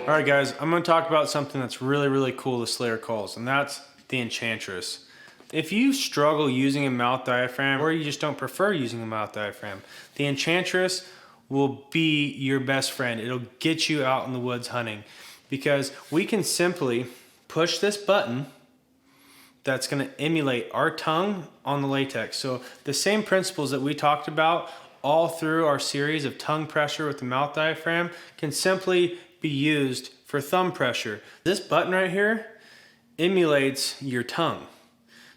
All right, guys, I'm going to talk about something that's really cool the Slayer calls, and that's the Enchantress. If you struggle using a mouth diaphragm, or you just don't prefer using a mouth diaphragm, the Enchantress will be your best friend. It'll get you out in the woods hunting, because we can simply push this button that's going to emulate our tongue on the latex. So the same principles that we talked about all through our series of tongue pressure with the mouth diaphragm can simply be used for thumb pressure. This button right here emulates your tongue.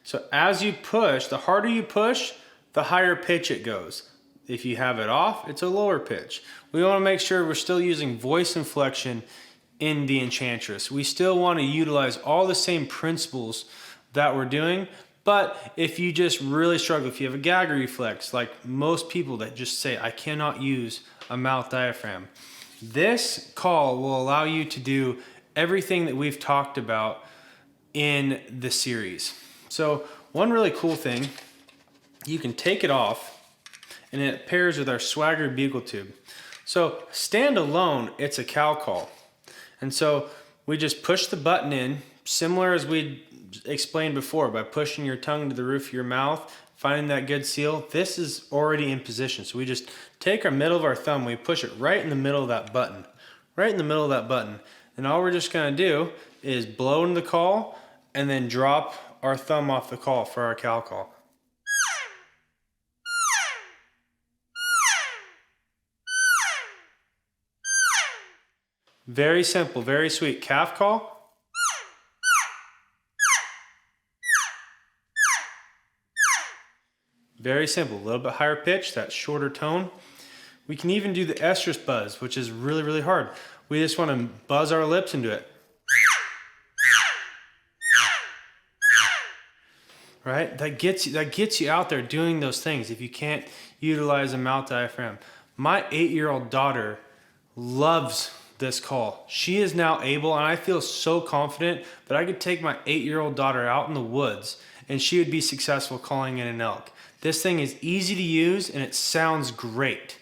So as you push, the harder you push, the higher pitch it goes. If you have it off, it's a lower pitch. We want to make sure we're still using voice inflection in the Enchantress. We still want to utilize all the same principles that we're doing, but if you just really struggle, if you have a gag reflex, like most people that just say, I cannot use a mouth diaphragm, this call will allow you to do everything that we've talked about in the series. So one really cool thing, you can take it off and it pairs with our Swagger bugle tube. So stand alone, it's a cow call. And so we just push the button in, similar as we explained before, by pushing your tongue to the roof of your mouth, finding that good seal. This is already in position. So we just take our middle of our thumb, we push it right in the middle of that button, right in the middle of that button. And all we're just gonna do is blow in the call and then drop our thumb off the call for our cow call. Very simple, very sweet. Calf call. Very simple, a little bit higher pitch, that shorter tone. We can even do the estrus buzz, which is really hard. We just want to buzz our lips into it. Right? That gets you out there doing those things if you can't utilize a mouth diaphragm. My 8-year-old daughter loves this call. She is now able, and I feel so confident that I could take my 8-year-old daughter out in the woods and she would be successful calling in an elk. This thing is easy to use and it sounds great.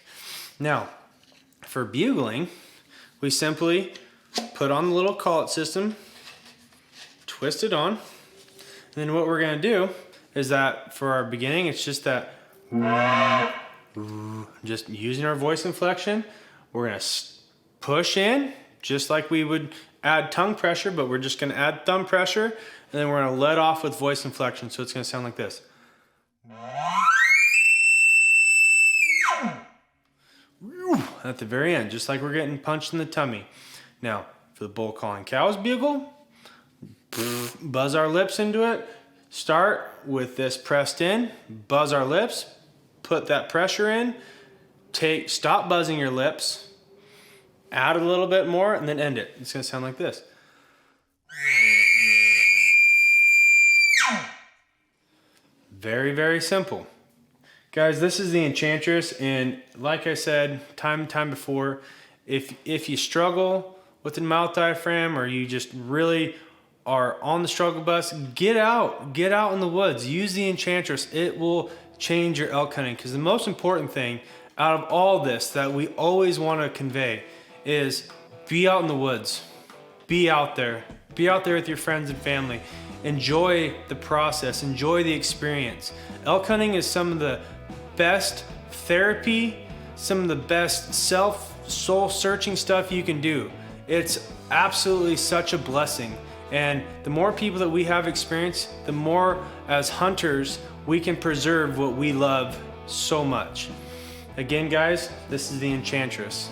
Now, for bugling, we simply put on the little call-it system, twist it on, and then what we're gonna do is that for our beginning, it's just that, just using our voice inflection. We're gonna push in, just like we would add tongue pressure, but we're just gonna add thumb pressure, and then we're gonna let off with voice inflection, so it's gonna sound like this. At the very end, just like we're getting punched in the tummy. Now, for the bull calling cows bugle, buzz our lips into it. Start with this pressed in, buzz our lips, put that pressure in, stop buzzing your lips, add a little bit more, and then end it. It's gonna sound like this. Very simple. Guys, this is the Enchantress, and like I said time and time before, if you struggle with the mouth diaphragm, or you just really are on the struggle bus, get out in the woods, use the Enchantress. It will change your elk hunting, because the most important thing out of all this that we always want to convey is be out in the woods, be out there with your friends and family. Enjoy the process, enjoy the experience. Elk hunting is some of the best therapy, some of the best soul searching stuff you can do. It's absolutely such a blessing. And the more people that we have experience, the more as hunters we can preserve what we love so much. Again, guys, this is the Enchantress.